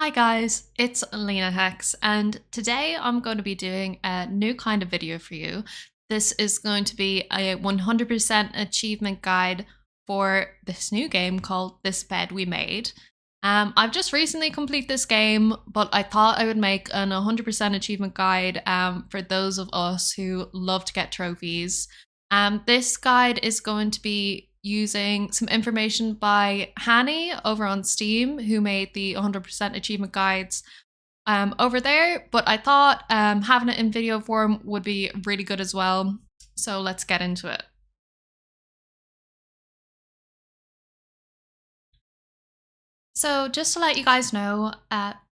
Hi guys, it's Lena Hex, and today I'm going to be doing a new kind of video for you. This is going to be a 100% achievement guide for this new game called This Bed We Made. I've just recently completed this game, but I thought I would make an 100% achievement guide for those of us who love to get trophies. This guide is going to be using some information by Hanny over on Steam, who made the 100% achievement guides over there. But I thought having it in video form would be really good as well. So let's get into it. So just to let you guys know,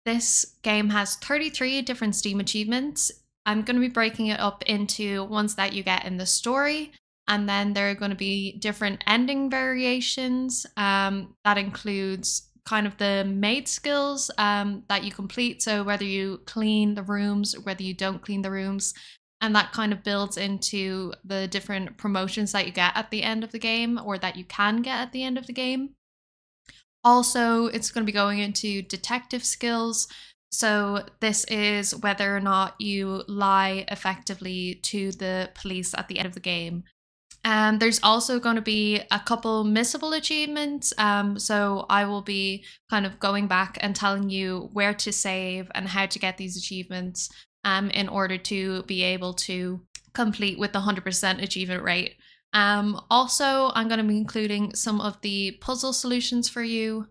this game has 33 different Steam achievements. I'm going to be breaking it up into ones that you get in the story, and then there are going to be different ending variations. That includes kind of the maid skills that you complete. So whether you clean the rooms, whether you don't clean the rooms, and that kind of builds into the different promotions that you get at the end of the game, or that you can get at the end of the game. Also, it's going to be going into detective skills. So this is whether or not you lie effectively to the police at the end of the game. There's also going to be a couple missable achievements. So I will be kind of going back and telling you where to save and how to get these achievements in order to be able to complete with the 100% achievement rate. Also, I'm going to be including some of the puzzle solutions for you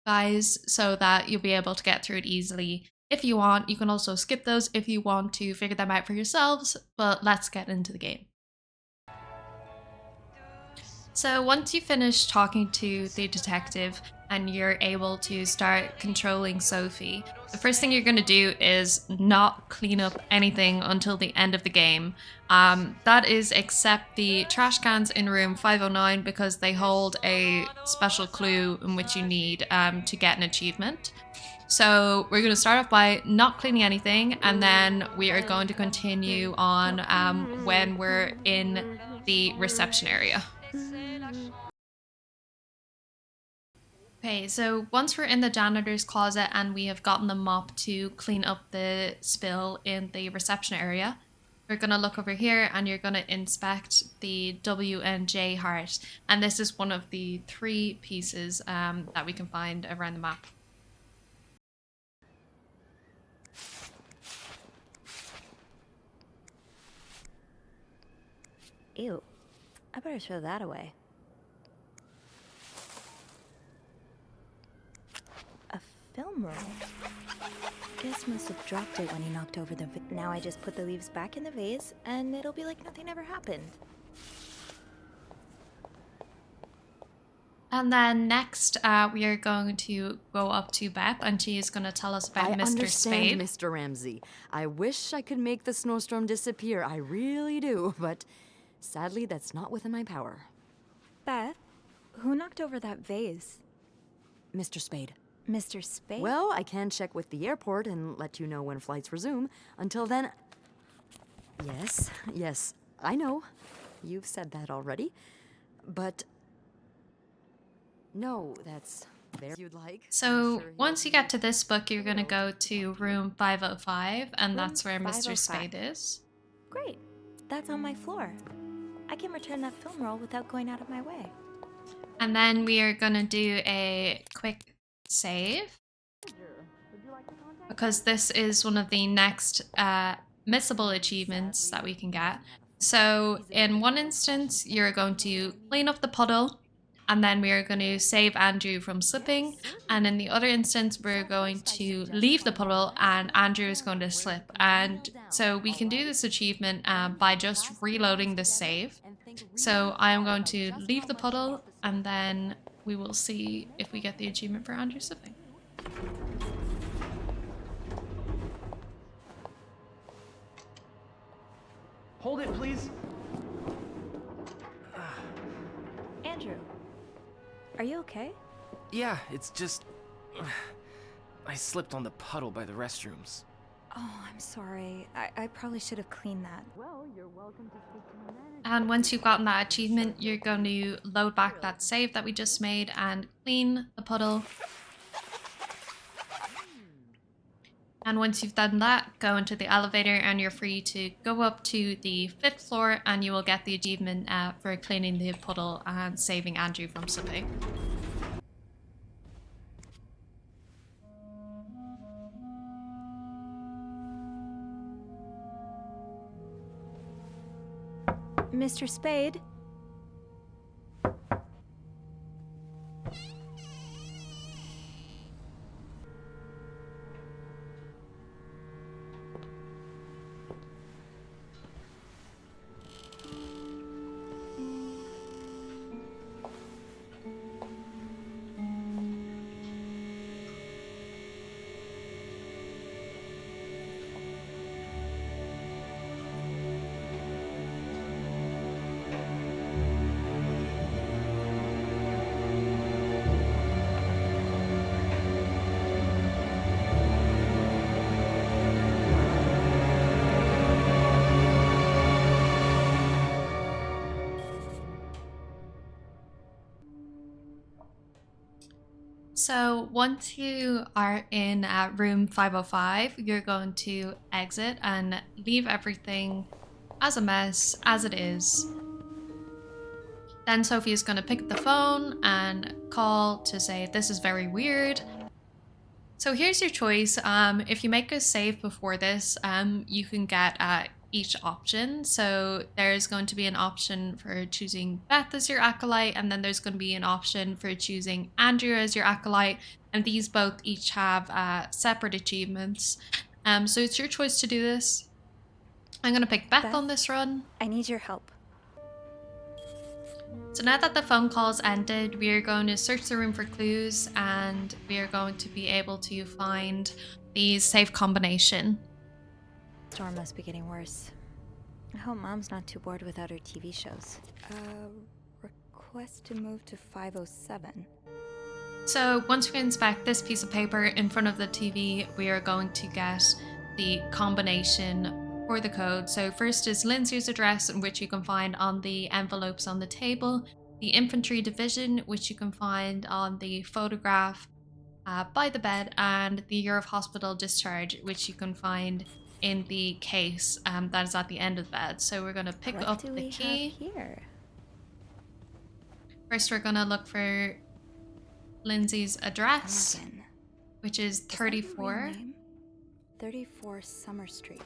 guys so that you'll be able to get through it easily. If you want, you can also skip those if you want to figure them out for yourselves, but let's get into the game. So once you finish talking to the detective and you're able to start controlling Sophie, the first thing you're going to do is not clean up anything until the end of the game. That is except the trash cans in room 509 because they hold a special clue in which you need to get an achievement. So we're going to start off by not cleaning anything, and then we are going to continue on when we're in the reception area. Okay, so once we're in the janitor's closet and we have gotten the mop to clean up the spill in the reception area, we're going to look over here and you're going to inspect the W and J heart. And this is one of the 3 pieces that we can find around the map. Ew, I better throw that away. A film roll? Guess must have dropped it when he knocked over the now I just put the leaves back in the vase, and it'll be like nothing ever happened. And then next, we are going to go up to Beth, and she is going to tell us about I Mr. understand, Spade. Mr. Ramsey. I wish I could make the snowstorm disappear. I really do, but sadly, that's not within my power. Beth, who knocked over that vase? Mr. Spade. Mr. Spade? Well, I can check with the airport and let you know when flights resume. Until then... Yes, I know. You've said that already. But... no, that's very you'd like. So once you get to this book, you're going to go to room 505, and that's where Mr. Spade is. Great. That's on my floor. I can return that film roll without going out of my way. And then we are going to do a quick save, because this is one of the next missable achievements that we can get. So in one instance, you're going to clean up the puddle, and then we are going to save Andrew from slipping. And in the other instance, we're going to leave the puddle and Andrew is going to slip. And so we can do this achievement by just reloading the save. So I am going to leave the puddle, and then we will see if we get the achievement for Andrew slipping. Hold it, please. Andrew, are you okay? Yeah, it's just... I slipped on the puddle by the restrooms. Oh, I'm sorry. I probably should have cleaned that. Well, you're welcome to speak to my manager. And once you've gotten that achievement, you're going to load back that save that we just made and clean the puddle. And once you've done that, go into the elevator and you're free to go up to the 5th floor and you will get the achievement for cleaning the puddle and saving Andrew from Sophie. Mr. Spade? So once you are in room 505, you're going to exit and leave everything as a mess, as it is. Then Sophie is going to pick up the phone and call to say, this is very weird. So here's your choice. If you make a save before this, you can get each option. So there's going to be an option for choosing Beth as your acolyte, and then there's going to be an option for choosing Andrew as your acolyte, and these both each have separate achievements. So it's your choice to do this. I'm going to pick Beth on this run. I need your help. So now that the phone call's ended, we are going to search the room for clues, and we are going to be able to find the safe combination. Storm must be getting worse. I hope Mom's not too bored without her TV shows. Request to move to 507. So once we inspect this piece of paper in front of the TV, we are going to get the combination for the code. So first is Lindsay's address, which you can find on the envelopes on the table, the infantry division, which you can find on the photograph by the bed, and the year of hospital discharge, which you can find in the case that is at the end of the bed. So we're going to pick up the key. What do we have here? First, we're going to look for Lindsay's address, Morgan. which is Is that 34. her real name? 34 Summer Street.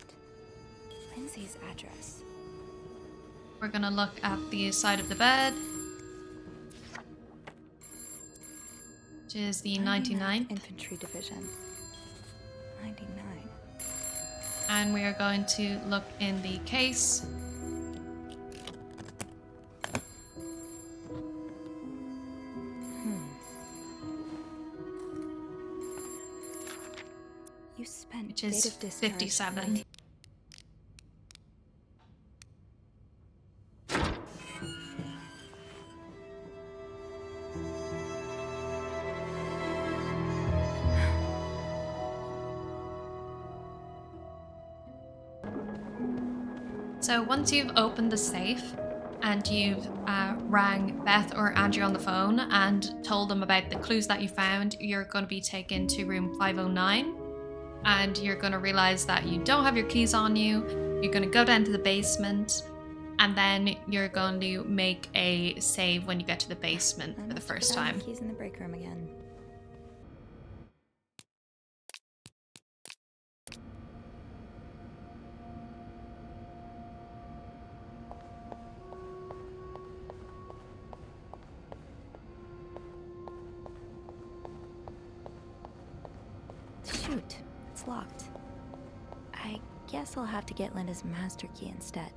Lindsay's address. We're going to look at the side of the bed, which is the 99th. Infantry Division. 99. And we are going to look in the case. You spent Which is date of discharge 57. So once you've opened the safe and you've rang Beth or Andrew on the phone and told them about the clues that you found, you're going to be taken to room 509, and you're going to realize that you don't have your keys on you. You're going to go down to the basement, and then you're going to make a save when you get to the basement for the first time. Keys in the break room again. Shoot, it's locked. I guess I'll have to get Linda's master key instead.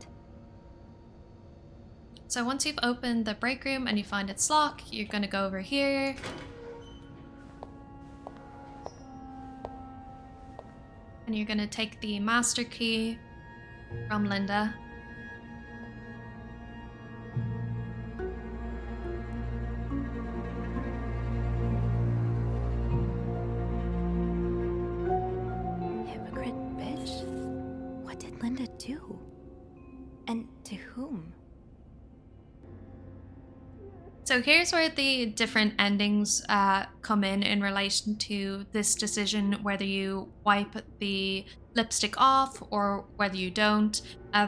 So once you've opened the break room and you find it's locked, you're going to go over here. And you're going to take the master key from Linda. Hypocrite bitch. What did Linda do? And to whom? So here's where the different endings come in relation to this decision, whether you wipe the lipstick off or whether you don't.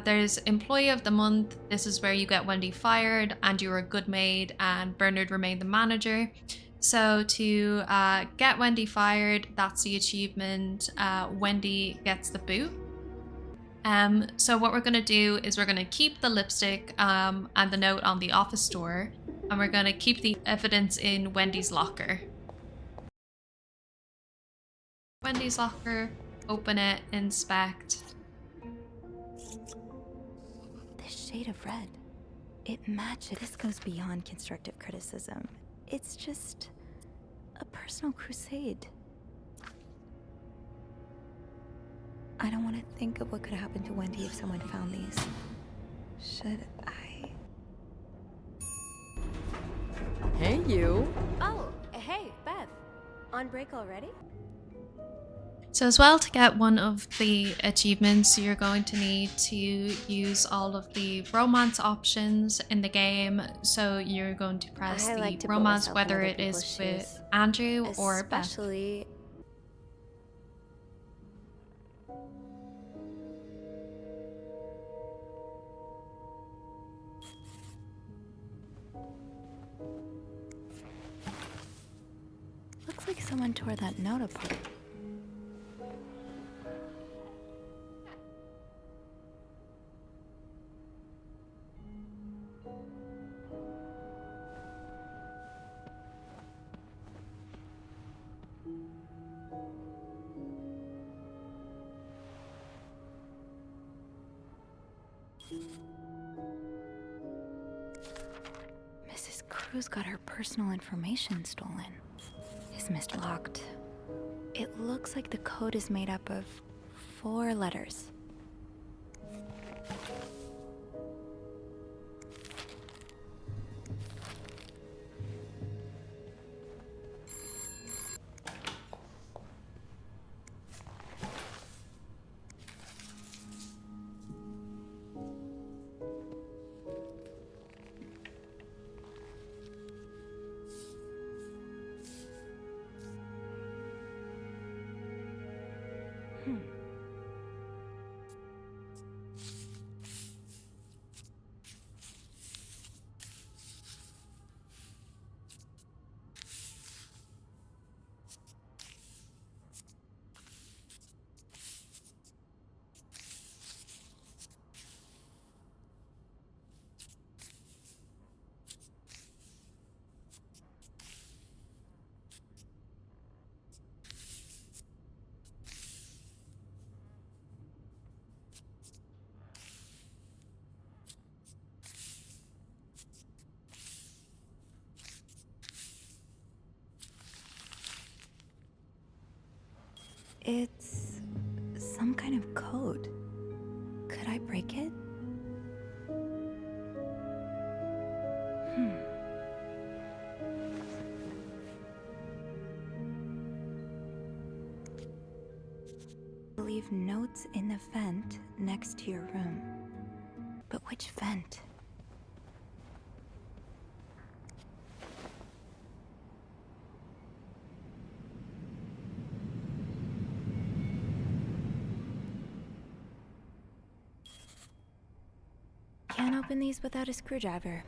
There's Employee of the Month. This is where you get Wendy fired and you're a good maid and Bernard remained the manager. So to get Wendy fired, that's the achievement. Wendy gets the boot. So what we're going to do is we're going to keep the lipstick and the note on the office door, and we're going to keep the evidence in Wendy's locker. Wendy's locker, open it, inspect. This shade of red, it matches. This goes beyond constructive criticism. It's just a personal crusade. I don't want to think of what could happen to Wendy if someone found these. Should I? Hey, you. Oh, hey, Beth. On break already? So as well, to get one of the achievements, you're going to need to use all of the romance options in the game. So you're going to press I the like to put romance, myself in whether other it is people's with shoes, Andrew or Beth. especially. Looks like someone tore that note apart. Mrs. Cruz got her personal information stolen. Is mislocked. It looks like the code is made up of 4 letters. It's some kind of code. Could I break it? Leave notes in the vent next to your room. But which vent? Can't open these without a screwdriver.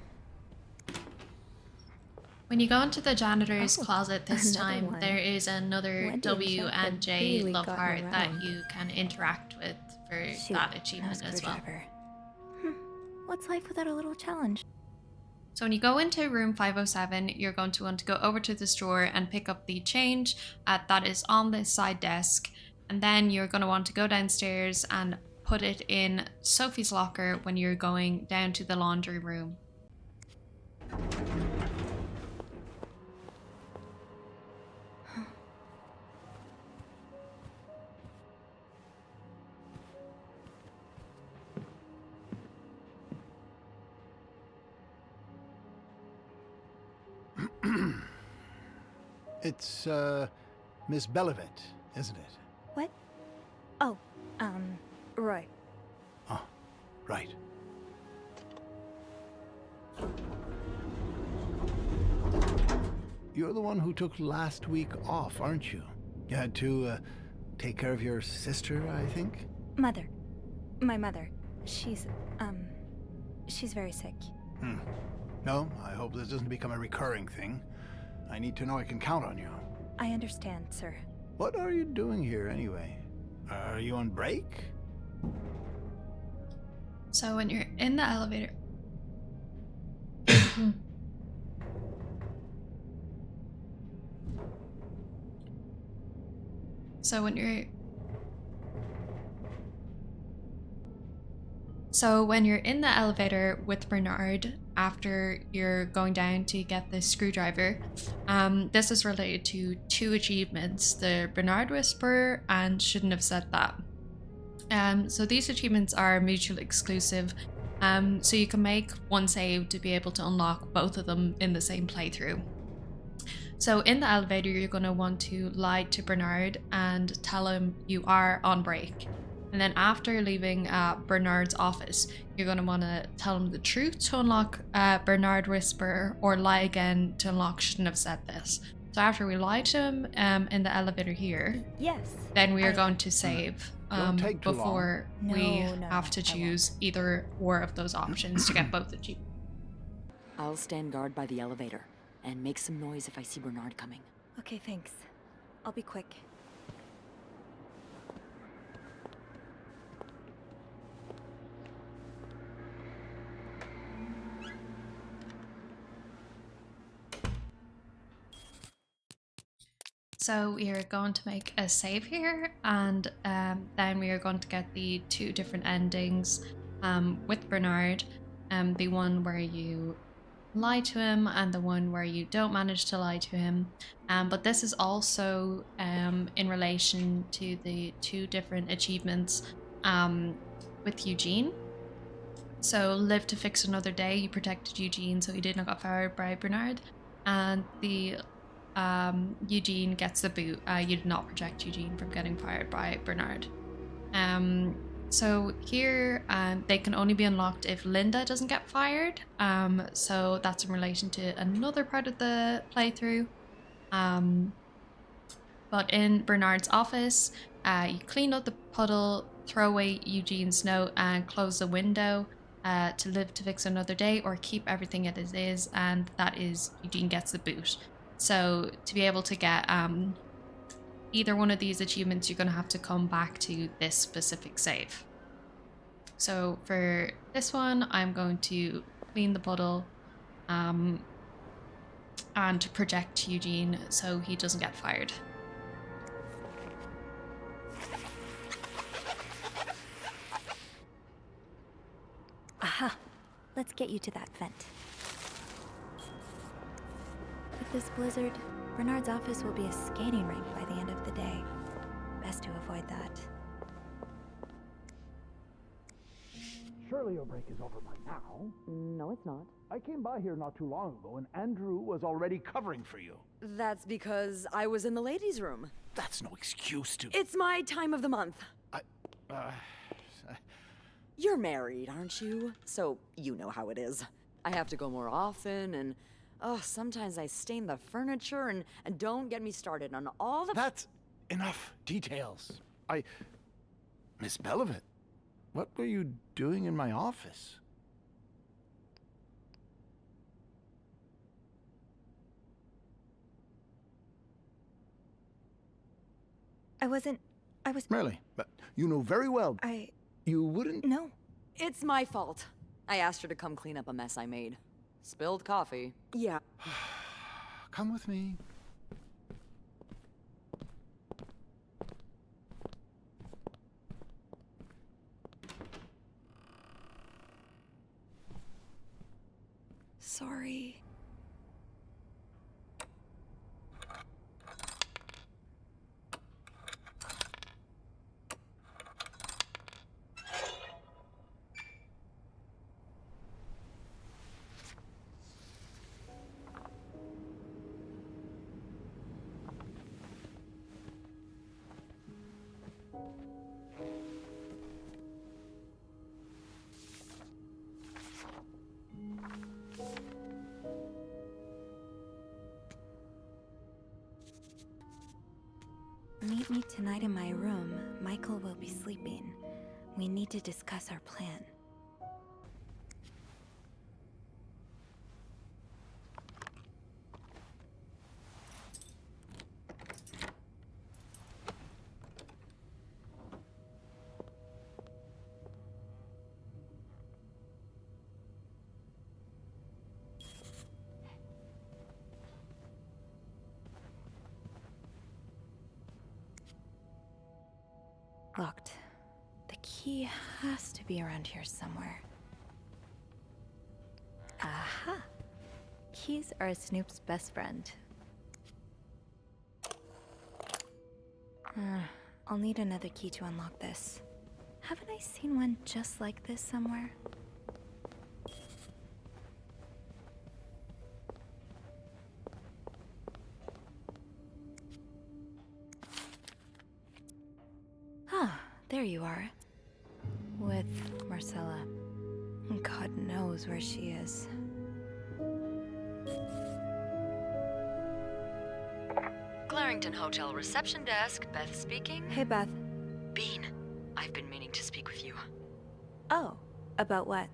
When you go into the janitor's Oh, closet this another time, one. there is another Wendy W and Chuck and have J really love gotten heart that around. you can interact with for Shoot, that no achievement as well. screwdriver. What's life without a little challenge? So when you go into room 507, you're going to want to go over to this drawer and pick up the change that is on this side desk. And then you're going to want to go downstairs and put it in Sophie's locker when you're going down to the laundry room. It's, Miss Bellavent, isn't it? What? Oh, Roy. Oh, right. you're the one who took last week off, aren't you? You had to, take care of your sister, I think? Mother. My mother. She's very sick. No, I hope this doesn't become a recurring thing. I need to know I can count on you. I understand, sir. What are you doing here, anyway? Are you on break? So when you're in the elevator. So when you're in the elevator with Bernard, after you're going down to get the screwdriver, this is related to 2 achievements: the Bernard Whisperer and Shouldn't Have Said That. So these achievements are mutually exclusive, so you can make one save to be able to unlock both of them in the same playthrough. So in the elevator, you're going to want to lie to Bernard and tell him you are on break. And then after leaving Bernard's office, you're going to want to tell him the truth to unlock Bernard Whisperer, or lie again to unlock Shouldn't Have Said This. So after we lie to him in the elevator here, Yes. then we are going to save Don't take too before long. we No, have to I choose either or of those options to get both achievements. I'll stand guard by the elevator and make some noise if I see Bernard coming. Okay, thanks. I'll be quick. So we are going to make a save here, and then we are going to get the 2 different endings with Bernard. The one where you lie to him and the one where you don't manage to lie to him. But this is also in relation to the 2 different achievements with Eugene. So live to fix another day, you protected Eugene so he did not get fired by Bernard. And the Eugene gets the boot. You did not protect Eugene from getting fired by Bernard. So here they can only be unlocked if Linda doesn't get fired. So that's in relation to another part of the playthrough. But in Bernard's office, you clean up the puddle, throw away Eugene's note, and close the window to live to fix another day, or keep everything as it is, and that is Eugene gets the boot. So to be able to get either one of these achievements, you're going to have to come back to this specific save. So for this one, I'm going to clean the puddle and project Eugene so he doesn't get fired. Aha! Let's get you to that vent. With this blizzard, Bernard's office will be a skating rink by the end of the day. Best to avoid that. Surely your break is over by now. No, it's not. I came by here not too long ago, and Andrew was already covering for you. That's because I was in the ladies' room. That's no excuse to... It's my time of the month. uh, You're married, aren't you? So you know how it is. I have to go more often, and sometimes I stain the furniture, and don't get me started on all the... That's enough details. Miss Belivet, what were you doing in my office? I was... Really? But you know very well you wouldn't... No. It's my fault. I asked her to come clean up a mess I made. Spilled coffee. Yeah. Come with me. Sorry. meet me tonight in my room. Michael will be sleeping. We need to discuss our plan. Locked. The key has to be around here somewhere. Aha! Keys are Snoop's best friend. I'll need another key to unlock this. Haven't I seen one just like this somewhere? Ah, there you are. With Marcella. God knows where she is. Clarington Hotel reception desk, Beth speaking. Hey, Beth. Bean, I've been meaning to speak with you. Oh, about what?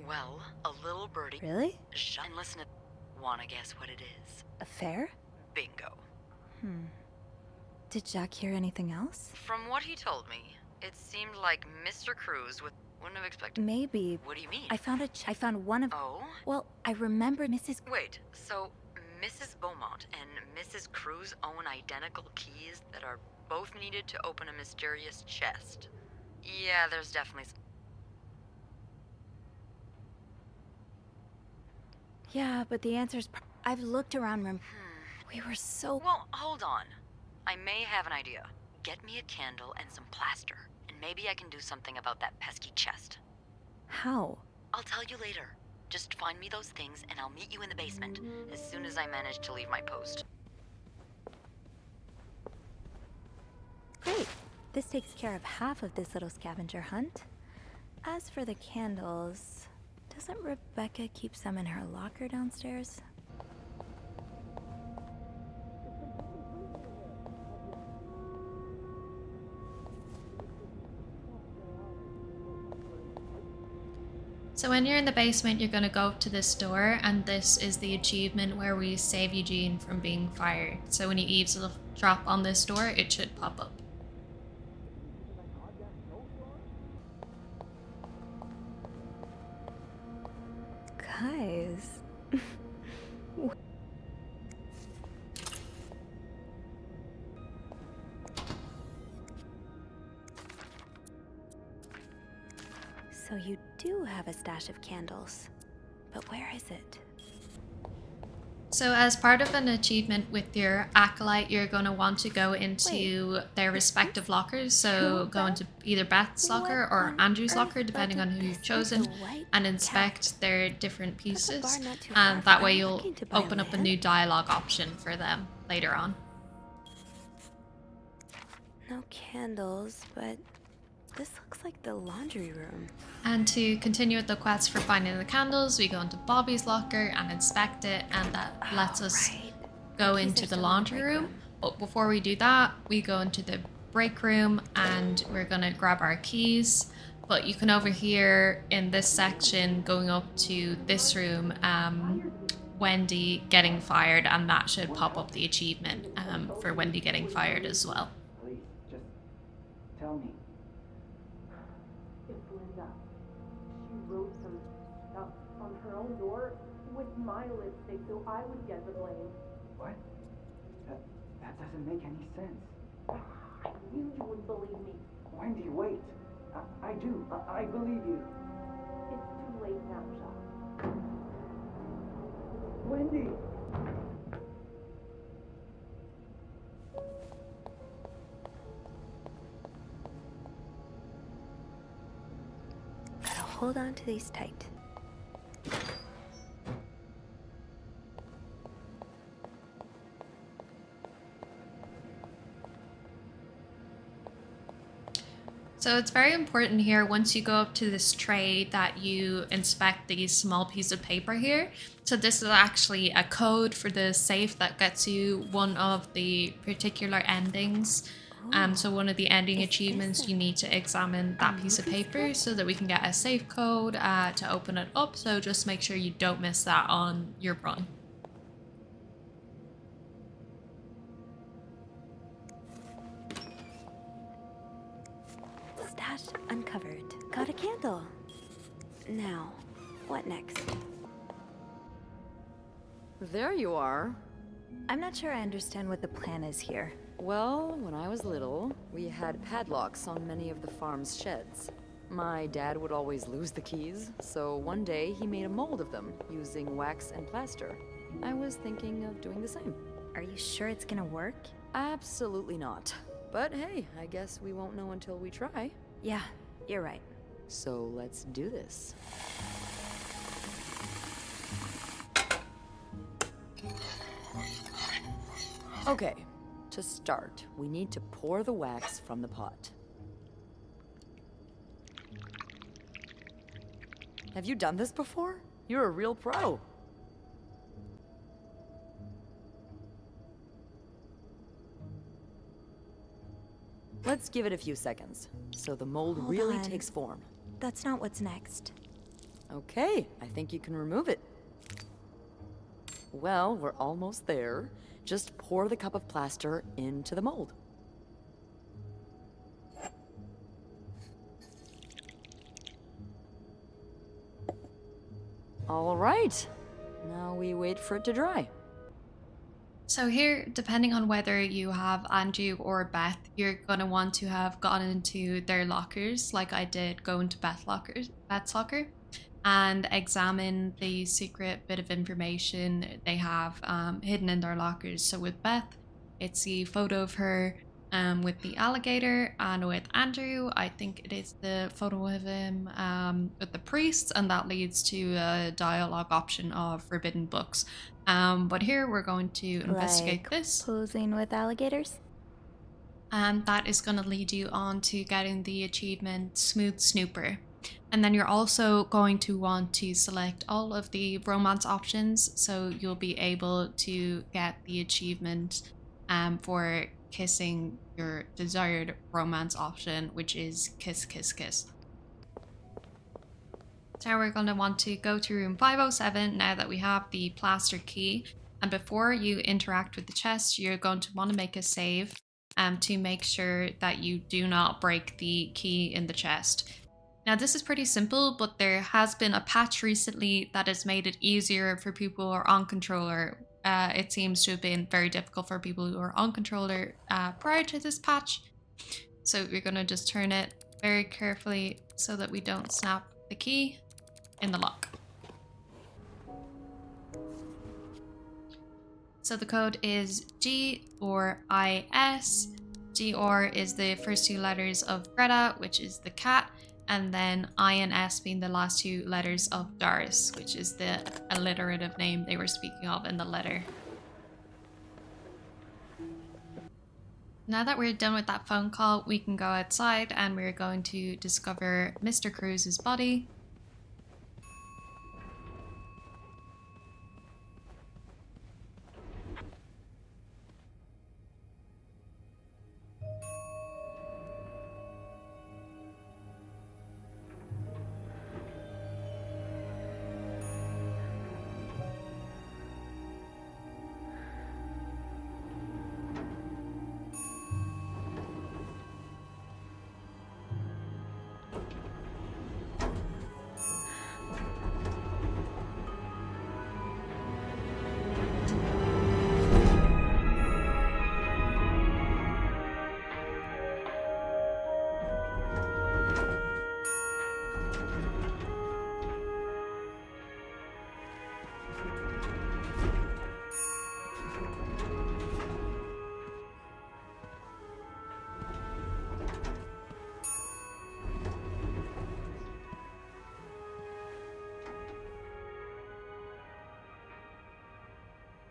Well, a little birdie. Really? Shut and listen to... Wanna guess what it is? Affair? Bingo. Did Jack hear anything else? From what he told me, it seemed like Mr. Cruz wouldn't have expected... Maybe. What do you mean? I found one of... Oh? Well, I remember Mrs. Wait, so Mrs. Beaumont and Mrs. Cruz own identical keys that are both needed to open a mysterious chest? Yeah, there's definitely... Yeah, but the answer's... I've looked around room. We were so... Well, hold on. I may have an idea. Get me a candle and some plaster, and maybe I can do something about that pesky chest. How? I'll tell you later. Just find me those things, and I'll meet you in the basement as soon as I manage to leave my post. Great. This takes care of half of this little scavenger hunt. As for the candles... Doesn't Rebecca keep some in her locker downstairs? So when you're in the basement, you're going to go up to this door, and this is the achievement where we save Eugene from being fired. So when you eavesdrop on this door, it should pop up. Guys... So you do have a stash of candles. But where is it? So as part of an achievement with your acolyte, you're going to want to go into their respective lockers. So go into either Beth's locker or Andrew's locker, depending on who you've chosen, and inspect their different pieces. And that way you'll open up a new dialogue option for them later on. No candles, but this looks like the laundry room. And to continue with the quest for finding the candles, we go into Bobby's locker and inspect it, and that lets us go into the laundry room. But before we do that, we go into the break room and we're gonna grab our keys. But you can overhear in this section going up to this room, Wendy getting fired, and that should pop up the achievement for Wendy getting fired as well. Please, just tell me. It's Linda. She wrote some stuff on her own door with my lipstick so I would get the blame. What? That doesn't make any sense. I knew you would believe me. Wendy, wait. I do. I believe you. It's too late now, Jacques. Wendy! Gotta hold on to these tight. So it's very important here, once you go up to this tray, that you inspect these small pieces of paper here. So this is actually a code for the safe that gets you one of the particular endings So one of the ending achievements, you need to examine that piece of paper so that we can get a safe code to open it up. So just make sure you don't miss that on your run. Stash uncovered. Got a candle. Now, what next? There you are. I'm not sure I understand what the plan is here. Well, when I was little, we had padlocks on many of the farm's sheds. My dad would always lose the keys, so one day he made a mold of them using wax and plaster. I was thinking of doing the same. Are you sure it's gonna work? Absolutely not. But hey, I guess we won't know until we try. Yeah, you're right. So let's do this. Okay, to start, we need to pour the wax from the pot. Have you done this before? You're a real pro. Let's give it a few seconds, so the mold Hold really on. takes form. That's not what's next. Okay, I think you can remove it. Well, we're almost there. Just pour the cup of plaster into the mold. All right. Now we wait for it to dry. So here, depending on whether you have Andrew or Beth, you're gonna want to have gone into their lockers, like I did, go into Beth's locker, and examine the secret bit of information they have hidden in their lockers. So with Beth, it's the photo of her with the alligator, and with Andrew, I think it is the photo of him with the priests, and that leads to a dialogue option of forbidden books. But here we're going to investigate Like this. posing with alligators? And that is going to lead you on to getting the achievement Smooth Snooper. And then you're also going to want to select all of the romance options, so you'll be able to get the achievement for kissing your desired romance option, which is Kiss Kiss Kiss. So we're going to want to go to room 507 now that we have the plaster key. And before you interact with the chest, you're going to want to make a save to make sure that you do not break the key in the chest. Now this is pretty simple, but there has been a patch recently that has made it easier for people who are on controller. It seems to have been very difficult for people who are on controller prior to this patch. So we're going to just turn it very carefully so that we don't snap the key in the lock. So the code is G or IS. G or is the first two letters of Greta, which is the cat, and then I and S being the last two letters of Doris, which is the alliterative name they were speaking of in the letter. Now that we're done with that phone call, we can go outside and we're going to discover Mr. Cruz's body.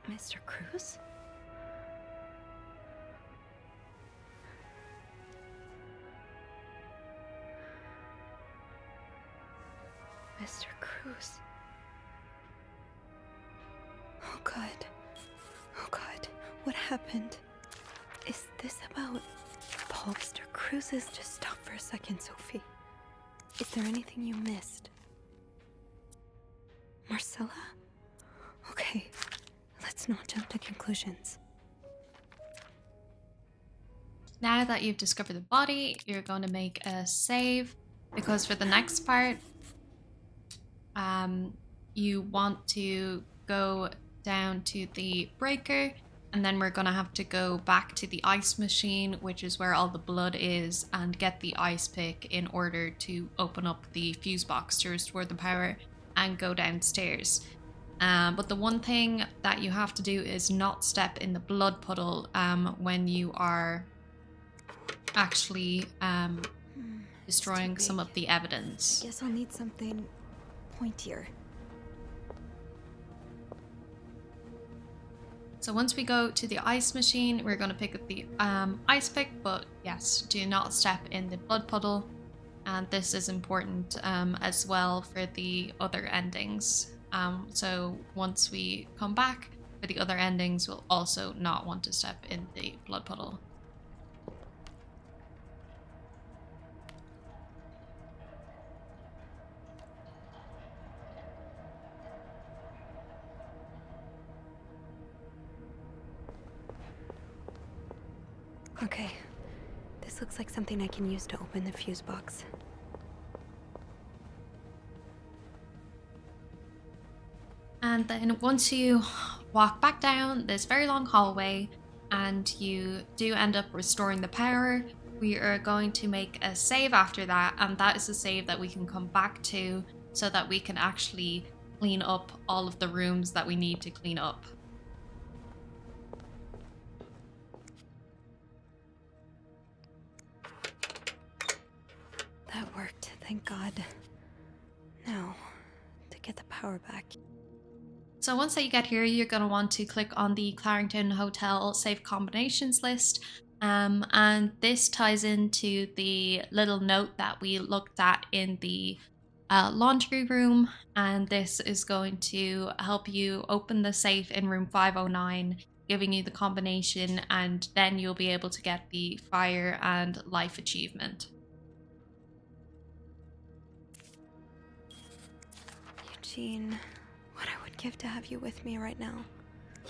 Mr. Cruz? Mr. Cruz. Oh God. Oh God. What happened? Is this about Holster cruises. Just stop for a second, Sophie. Is there anything you missed? Marcella? Okay, let's not jump to conclusions. Now that you've discovered the body, you're going to make a save, because for the next part, you want to go down to the breaker, and then we're going to have to go back to the ice machine, which is where all the blood is, and get the ice pick in order to open up the fuse box to restore the power and go downstairs. But the one thing that you have to do is not step in the blood puddle when you are actually destroying some of the evidence. Guess I'll need something pointier. So once we go to the ice machine, we're going to pick up the ice pick, but yes, do not step in the blood puddle. And this is important as well for the other endings. So once we come back for the other endings, we'll also not want to step in the blood puddle. Okay, this looks like something I can use to open the fuse box. And then once you walk back down this very long hallway and you do end up restoring the power, we are going to make a save after that, and that is a save that we can come back to so that we can actually clean up all of the rooms that we need to clean up. That worked, thank God. Now, to get the power back. So once that you get here, you're going to want to click on the Clarendon Hotel Safe Combinations list. And this ties into the little note that we looked at in the laundry room. And this is going to help you open the safe in room 509, giving you the combination, and then you'll be able to get the fire and life achievement. Eugene, what I would give to have you with me right now.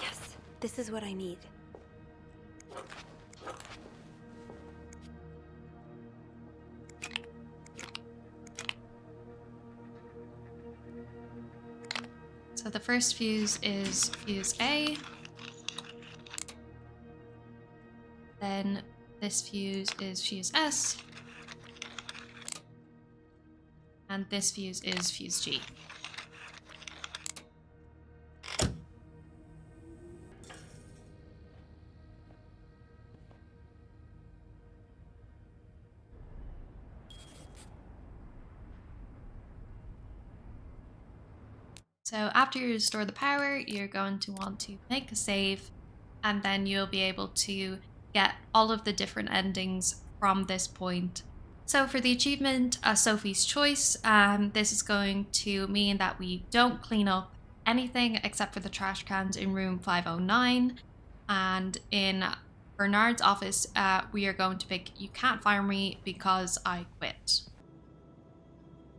Yes, this is what I need. So the first fuse is fuse A. Then this fuse is fuse S. And this fuse is fuse G. So after you restore the power, you're going to want to make a save, and then you'll be able to get all of the different endings from this point. So for the achievement, Sophie's Choice, this is going to mean that we don't clean up anything except for the trash cans in room 509. And in Bernard's office, we are going to pick You Can't Fire Me Because I Quit.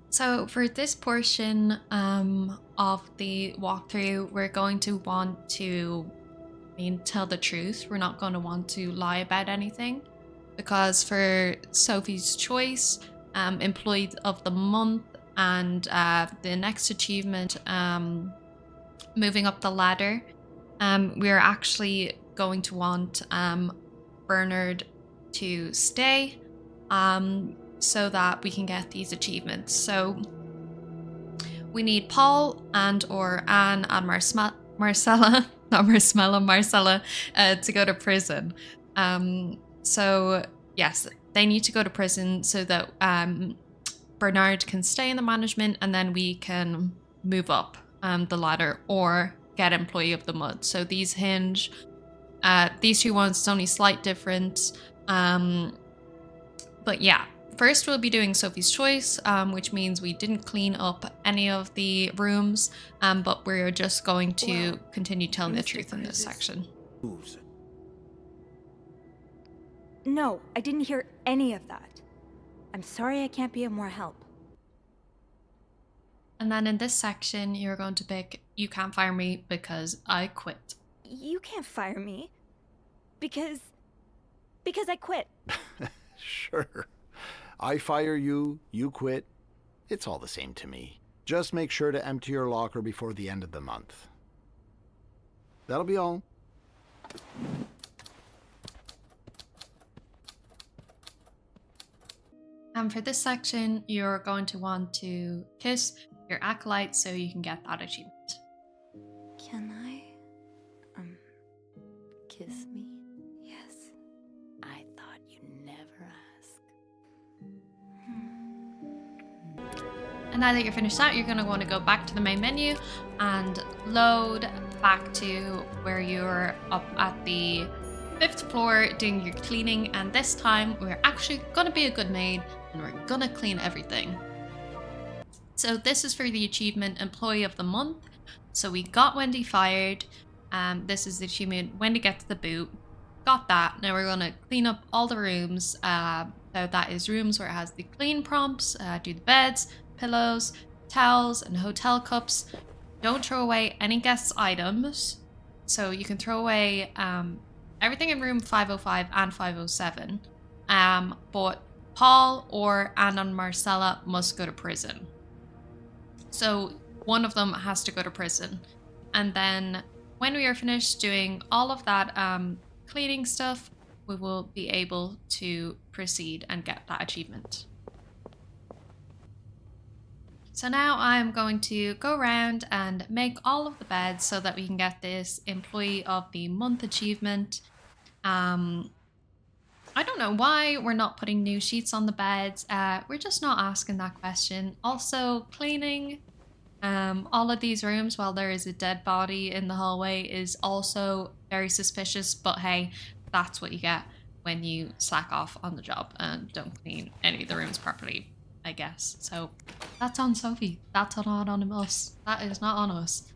So for this portion of the walkthrough, we're going to want to tell the truth. We're not going to want to lie about anything, because for Sophie's Choice, Employee of the Month, and the next achievement, Moving Up the Ladder, we're actually going to want Bernard to stay. So that we can get these achievements. So we need Paul and or Anne and Marcella, not Marcella, to go to prison. So yes, they need to go to prison so that Bernard can stay in the management, and then we can move up the ladder or get Employee of the Month. So these hinge, these two ones, it's only slight difference. But yeah. First, we'll be doing Sophie's Choice, which means we didn't clean up any of the rooms, but we're just going to continue telling the truth in this section. No, I didn't hear any of that. I'm sorry I can't be of more help. And then in this section, you're going to pick "You can't fire me because I quit." You can't fire me. Because I quit. Sure. I fire you, you quit. It's all the same to me. Just make sure to empty your locker before the end of the month. That'll be all. And for this section, you're going to want to kiss your acolyte so you can get that achievement. Can I, kiss me? Yes. I thought you'd never ask. And now that you're finished that, you're going to want to go back to the main menu and load back to where you're up at the 5th floor doing your cleaning. And this time, we're actually going to be a good maid and we're going to clean everything. So this is for the achievement Employee of the Month. So we got Wendy fired. This is the achievement Wendy gets the boot. Got that. Now we're going to clean up all the rooms. So that is rooms where it has the clean prompts, do the beds, pillows, towels, and hotel cups. Don't throw away any guests' items. So you can throw away everything in room 505 and 507. But Paul or Anna and Marcella must go to prison. So one of them has to go to prison. And then when we are finished doing all of that cleaning stuff, we will be able to proceed and get that achievement. So now I'm going to go around and make all of the beds so that we can get this Employee of the Month achievement. I don't know why we're not putting new sheets on the beds. We're just not asking that question. Also, cleaning all of these rooms while there is a dead body in the hallway is also very suspicious. But hey, that's what you get when you slack off on the job and don't clean any of the rooms properly, I guess. So that's on Sophie. That's not on us. That is not on us.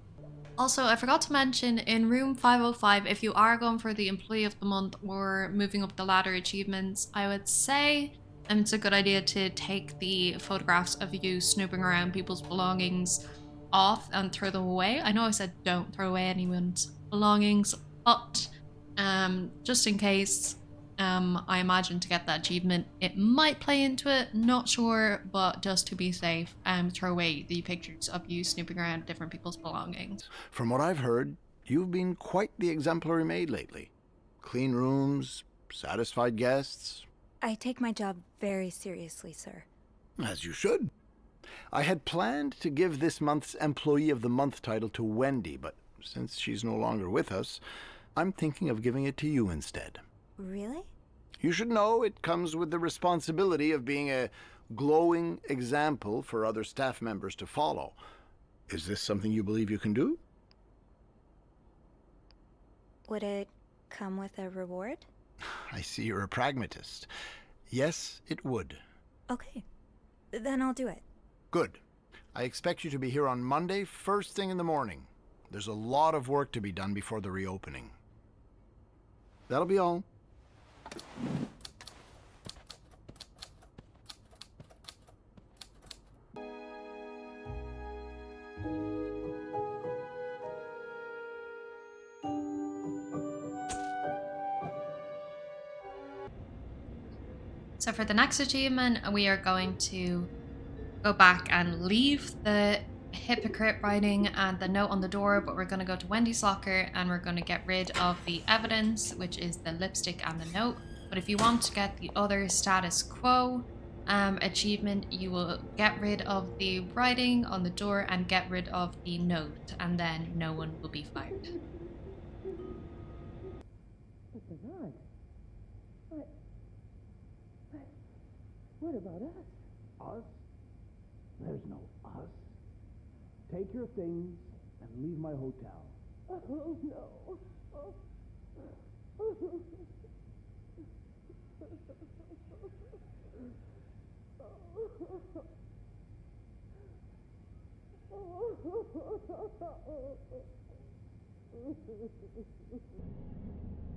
Also, I forgot to mention in room 505, if you are going for the Employee of the Month or moving up the ladder achievements, I would say it's a good idea to take the photographs of you snooping around people's belongings off and throw them away. I know I said don't throw away anyone's belongings, but just in case, I imagine to get that achievement, it might play into it, not sure, but just to be safe, throw away the pictures of you snooping around different people's belongings. From what I've heard, you've been quite the exemplary maid lately. Clean rooms, satisfied guests. I take my job very seriously, sir. As you should. I had planned to give this month's Employee of the Month title to Wendy, but since she's no longer with us, I'm thinking of giving it to you instead. Really? You should know it comes with the responsibility of being a glowing example for other staff members to follow. Is this something you believe you can do? Would it come with a reward? I see you're a pragmatist. Yes, it would. Okay, then I'll do it. Good. I expect you to be here on Monday, first thing in the morning. There's a lot of work to be done before the reopening. That'll be all. So for the next achievement, we are going to go back and leave the hypocrite writing and the note on the door, but we're going to go to Wendy's locker and we're going to get rid of the evidence, which is the lipstick and the note. But if you want to get the other status quo achievement, you will get rid of the writing on the door and get rid of the note, and then no one will be fired. What about us? Us? There's no us. Take your things and leave my hotel. Oh, no.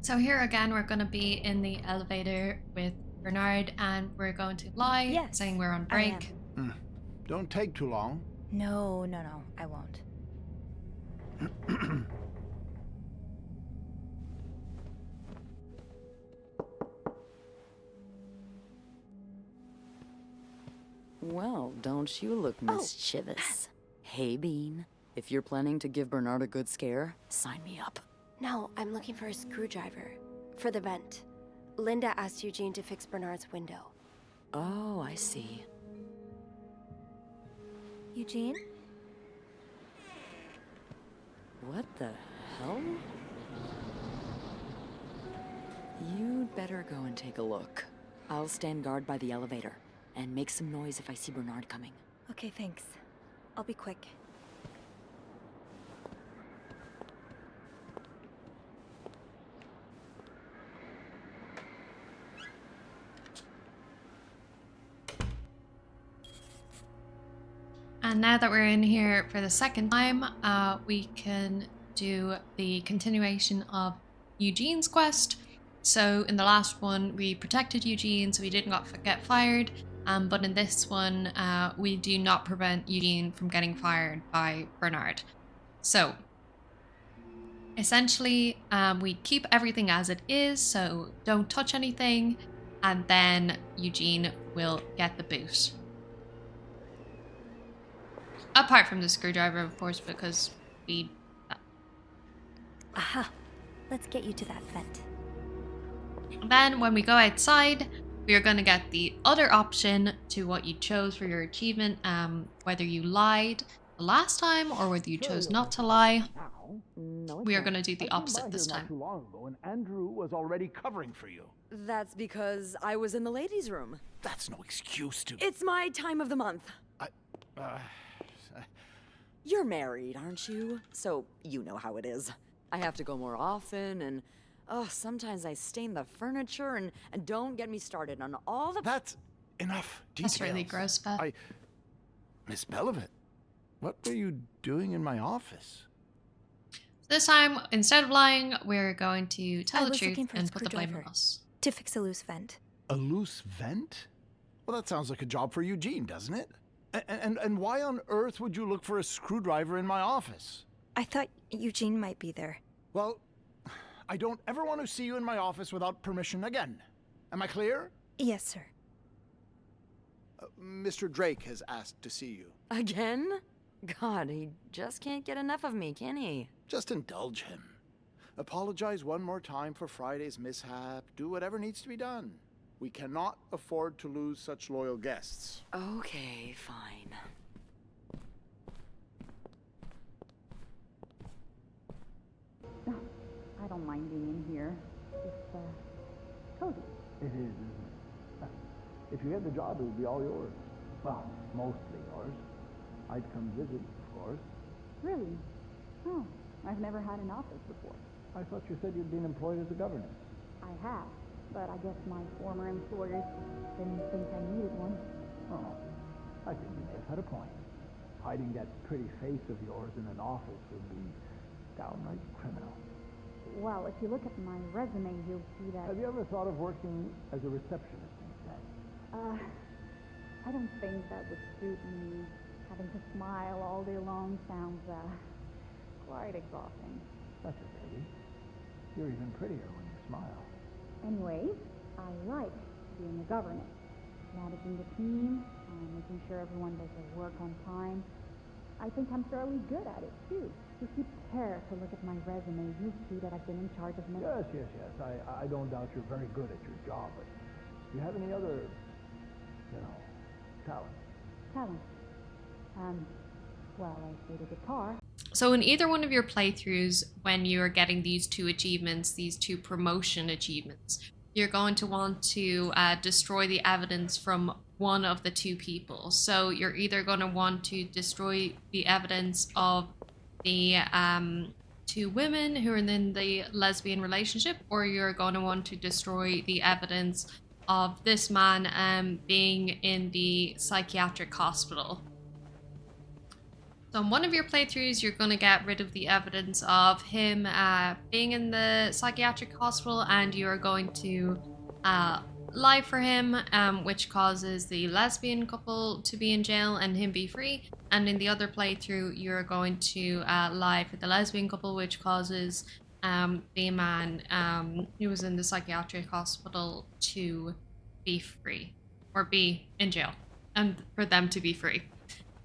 So here again, we're going to be in the elevator with Bernard, and we're going to lie, Yes, saying we're on I break. Don't take too long. No, I won't. Well, don't you look mischievous. Hey, Bean. If you're planning to give Bernard a good scare, sign me up. No, I'm looking for a screwdriver. For the vent. Linda asked Eugene to fix Bernard's window. Oh, I see. Eugene? What the hell? You'd better go and take a look. I'll stand guard by the elevator and make some noise if I see Bernard coming. Okay, thanks. I'll be quick. And now that we're in here for the second time, we can do the continuation of Eugene's quest. So in the last one, we protected Eugene so he didn't get fired. But in this one, we do not prevent Eugene from getting fired by Bernard. So essentially, we keep everything as it is, so don't touch anything, and then Eugene will get the boot. Apart from the screwdriver, of course, because we... Aha! Let's get you to that vent. Then, when we go outside, we are going to get the other option to what you chose for your achievement, whether you lied the last time or whether you chose not to lie. We are going to do the opposite this time. Not too long ago, and Andrew was already covering for you. That's because I was in the ladies' room. That's no excuse to... It's my time of the month. You're married, aren't you? So you know how it is. I have to go more often, and sometimes I stain the furniture, and don't get me started on all the... That's enough details. That's really gross, Beth. Miss Belovit, what were you doing in my office? This time, instead of lying, we're going to tell the was truth looking for a and put the blame on screwdriver. us. To fix a loose vent. A loose vent? Well, that sounds like a job for Eugene, doesn't it? And why on earth would you look for a screwdriver in my office? I thought Eugene might be there. Well, I don't ever want to see you in my office without permission again. Am I clear? Yes, sir. Mr. Drake has asked to see you. Again? God, he just can't get enough of me, can he? Just indulge him. Apologize one more time for Friday's mishap. Do whatever needs to be done. We cannot afford to lose such loyal guests. Okay, fine. I don't mind being in here. It's, cozy. It is, isn't it? If you get the job, it would be all yours. Well, mostly yours. I'd come visit, of course. Really? Oh, I've never had an office before. I thought you said you'd been employed as a governess. I have, but I guess my former employers didn't think I needed one. Oh, I think you may have had a point. Hiding that pretty face of yours in an office would be downright criminal. Well, if you look at my resume, you'll see that... Have you ever thought of working as a receptionist instead? I don't think that would suit me. Having to smile all day long sounds, quite exhausting. That's a pity. You're even prettier when you smile. Anyway, I like being a governess. Managing the team, making sure everyone does their work on time. I think I'm fairly good at it, too. If you care to look at my resume, you'll see that I've been in charge of many... Yes. I don't doubt you're very good at your job, but do you have any other, talent? Talent? Well, I played the guitar. So in either one of your playthroughs, when you're getting these two achievements, these two promotion achievements, you're going to want to destroy the evidence from one of the two people. So you're either going to want to destroy the evidence of the two women who are in the lesbian relationship, or you're going to want to destroy the evidence of this man being in the psychiatric hospital. So in one of your playthroughs, you're going to get rid of the evidence of him being in the psychiatric hospital, and you're going to lie for him, which causes the lesbian couple to be in jail and him be free. And in the other playthrough, you're going to lie for the lesbian couple, which causes the man who was in the psychiatric hospital to be free, or be in jail, and for them to be free.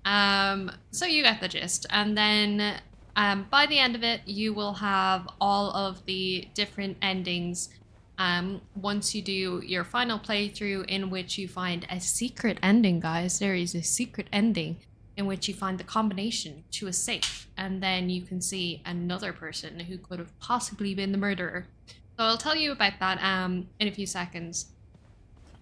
So you get the gist. And then by the end of it, you will have all of the different endings once you do your final playthrough, in which you find a secret ending, guys. There is a secret ending in which you find the combination to a safe, and then you can see another person who could have possibly been the murderer. So I'll tell you about that in a few seconds.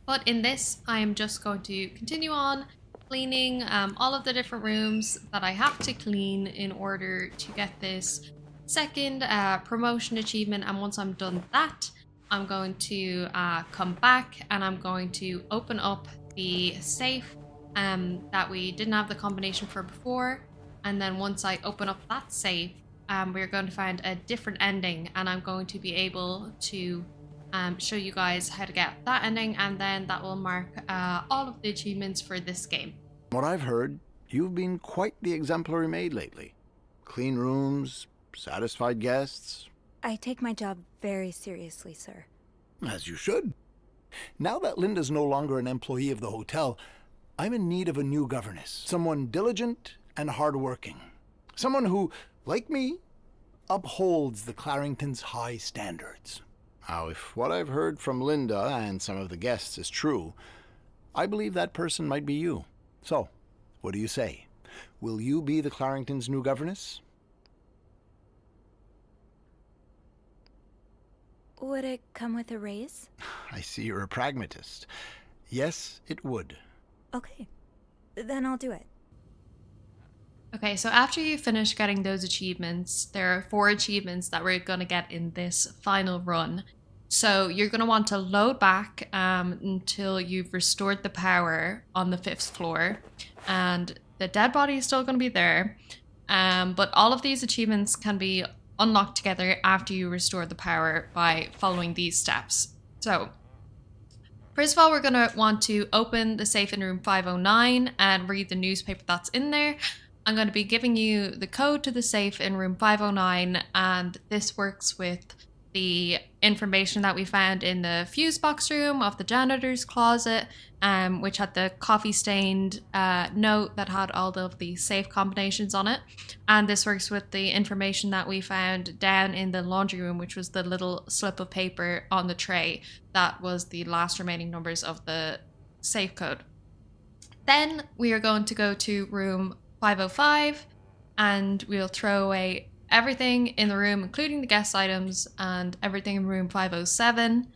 But in this, I am just going to continue on cleaning all of the different rooms that I have to clean in order to get this second promotion achievement. And once I'm done that, I'm going to come back and I'm going to open up the safe that we didn't have the combination for before. And then once I open up that safe, we're going to find a different ending, and I'm going to be able to show you guys how to get that ending, and then that will mark all of the achievements for this game. What I've heard, you've been quite the exemplary maid lately. Clean rooms, satisfied guests. I take my job very seriously, sir. As you should. Now that Linda's no longer an employee of the hotel, I'm in need of a new governess. Someone diligent and hardworking. Someone who, like me, upholds the Claringtons' high standards. Now, if what I've heard from Linda and some of the guests is true, I believe that person might be you. So, what do you say? Will you be the Claringtons' new governess? Would it come with a raise? I see you're a pragmatist. Yes, it would. Okay, then I'll do it. Okay, so after you finish getting those achievements, there are 4 achievements that we're going to get in this final run. So you're going to want to load back until you've restored the power on the 5th floor. And the dead body is still going to be there. But all of these achievements can be unlocked together after you restore the power by following these steps. So first of all, we're going to want to open the safe in room 509 and read the newspaper that's in there. I'm going to be giving you the code to the safe in room 509, and this works with the information that we found in the fuse box room of the janitor's closet, which had the coffee stained note that had all of the safe combinations on it. And this works with the information that we found down in the laundry room, which was the little slip of paper on the tray that was the last remaining numbers of the safe code. Then we are going to go to room 505 and we'll throw away everything in the room, including the guest items, and everything in room 507.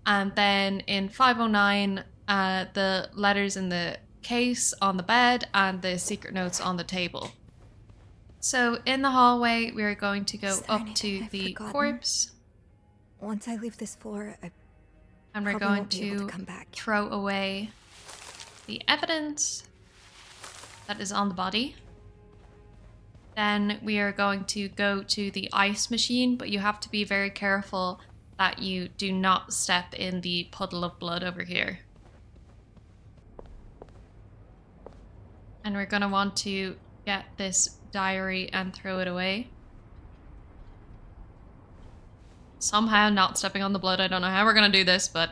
And then in 509, the letters in the case on the bed and the secret notes on the table. So in the hallway, we're going to go up to the corpse. Once I leave this floor, and we're going to throw away the evidence that is on the body. Then we are going to go to the ice machine, but you have to be very careful that you do not step in the puddle of blood over here. And we're going to want to get this diary and throw it away. Somehow not stepping on the blood. I don't know how we're going to do this, but...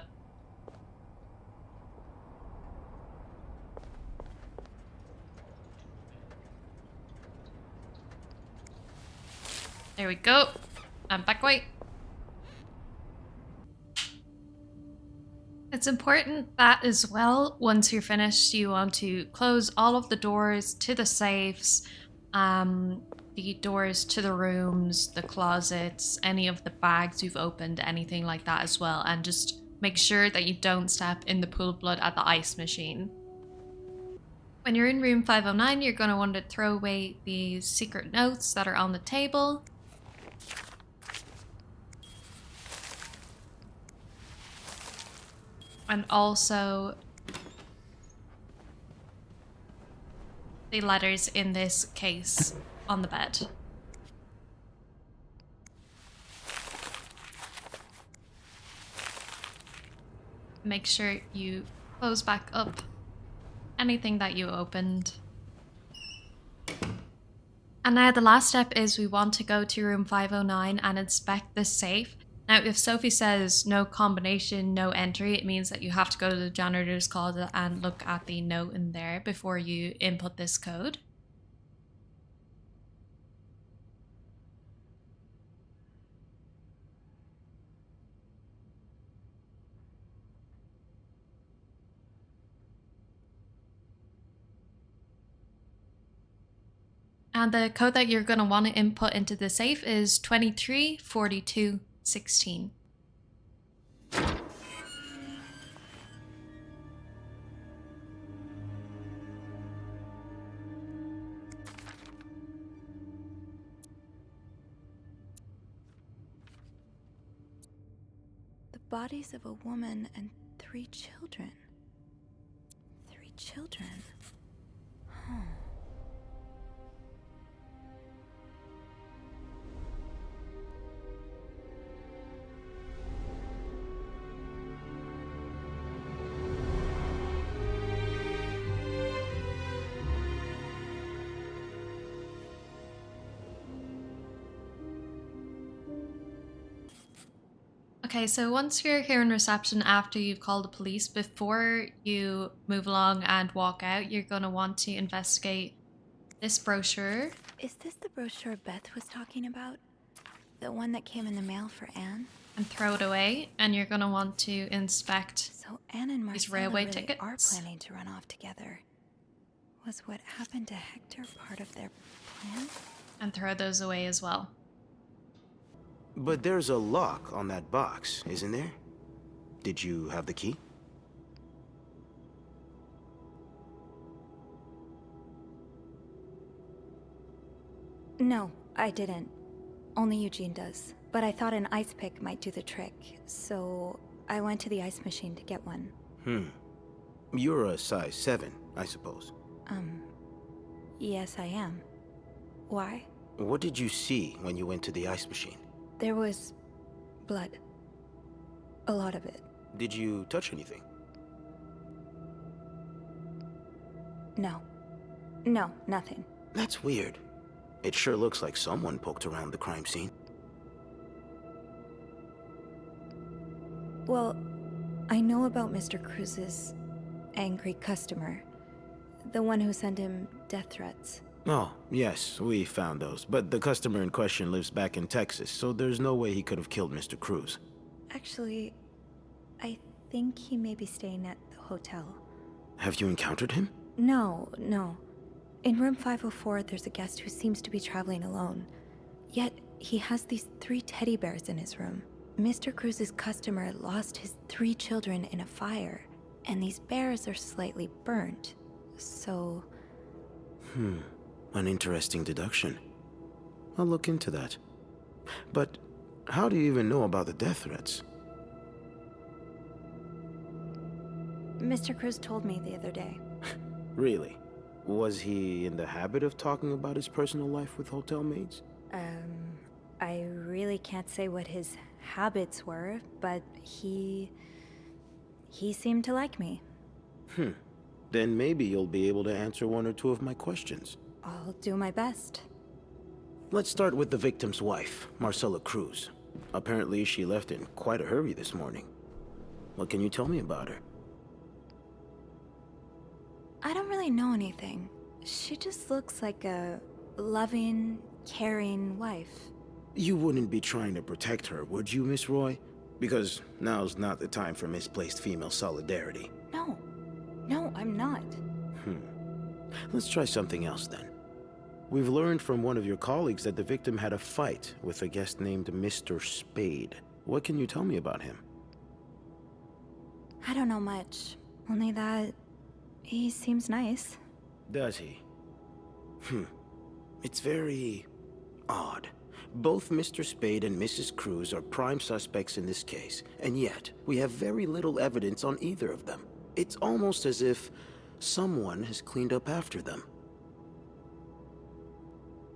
there we go. And back away. It's important that as well, once you're finished, you want to close all of the doors to the safes, the doors to the rooms, the closets, any of the bags you've opened, anything like that as well. And just make sure that you don't step in the pool of blood at the ice machine. When you're in room 509, you're going to want to throw away the secret notes that are on the table. And also the letters in this case on the bed. Make sure you close back up anything that you opened. And now the last step is we want to go to room 509 and inspect the safe. Now, if Sophie says no combination, no entry, it means that you have to go to the janitor's closet and look at the note in there before you input this code. And the code that you're going to want to input into the safe is 234216. The bodies of a woman and 3 children. 3 children? Huh. Okay, so once you're here in reception after you've called the police, before you move along and walk out, you're going to want to investigate this brochure. Is this the brochure Beth was talking about? The one that came in the mail for Anne? And throw it away, and you're going to want to inspect So Anne and these Marcella railway really tickets. are planning to run off together. Was what happened to Hector part of their plan? And throw those away as well. But there's a lock on that box, isn't there? Did you have the key? No, I didn't. Only Eugene does. But I thought an ice pick might do the trick, so I went to the ice machine to get one. You're a size 7, I suppose. Yes, I am. Why? What did you see when you went to the ice machine? There was blood. A lot of it. Did you touch anything? No. No, nothing. That's weird. It sure looks like someone poked around the crime scene. Well, I know about Mr. Cruz's angry customer. The one who sent him death threats. Oh, yes, we found those. But the customer in question lives back in Texas, so there's no way he could have killed Mr. Cruz. Actually, I think he may be staying at the hotel. Have you encountered him? No. In room 504, there's a guest who seems to be traveling alone. Yet, he has these 3 teddy bears in his room. Mr. Cruz's customer lost his 3 children in a fire, and these bears are slightly burnt. So... An interesting deduction. I'll look into that. But how do you even know about the death threats? Mr. Cruz told me the other day. Really? Was he in the habit of talking about his personal life with hotel maids? I really can't say what his habits were, but he seemed to like me. Then maybe you'll be able to answer 1 or 2 of my questions. I'll do my best. Let's start with the victim's wife, Marcella Cruz. Apparently she left in quite a hurry this morning. What can you tell me about her? I don't really know anything. She just looks like a loving, caring wife. You wouldn't be trying to protect her, would you, Miss Roy? Because now's not the time for misplaced female solidarity. No, I'm not. Let's try something else then. We've learned from one of your colleagues that the victim had a fight with a guest named Mr. Spade. What can you tell me about him? I don't know much. Only that he seems nice. Does he? It's very odd. Both Mr. Spade and Mrs. Cruz are prime suspects in this case, and yet we have very little evidence on either of them. It's almost as if someone has cleaned up after them.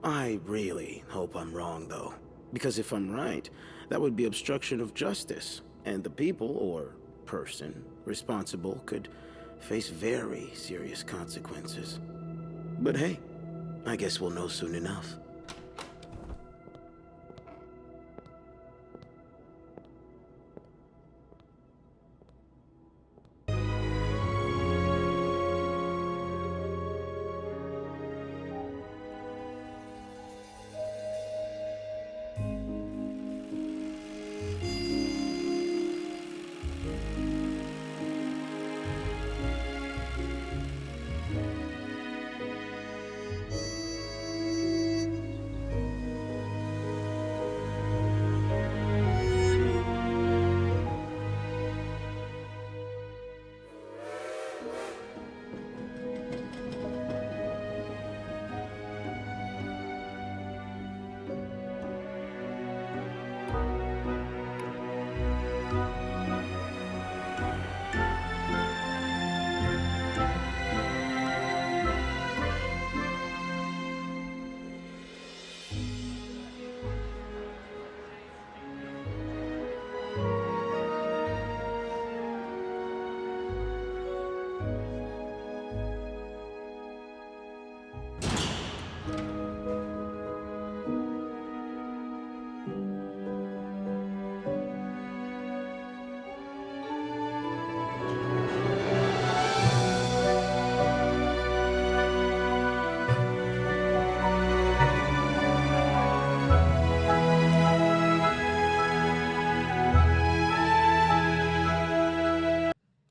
I really hope I'm wrong, though. Because if I'm right, that would be obstruction of justice, and the people, or person, responsible could face very serious consequences. But hey, I guess we'll know soon enough.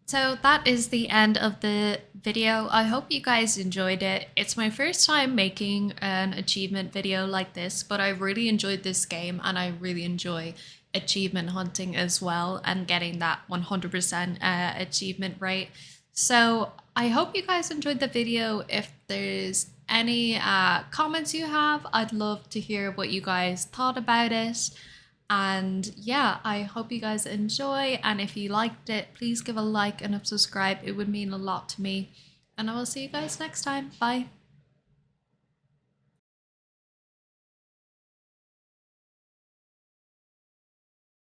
So that is the end of the video. I hope you guys enjoyed it. It's my first time making an achievement video like this, but I really enjoyed this game and I really enjoy achievement hunting as well and getting that 100% achievement rate. So I hope you guys enjoyed the video. If there's any comments you have, I'd love to hear what you guys thought about it. And yeah, I hope you guys enjoy, and if you liked it, please give a like and a subscribe. It would mean a lot to me, and I will see you guys next time. Bye.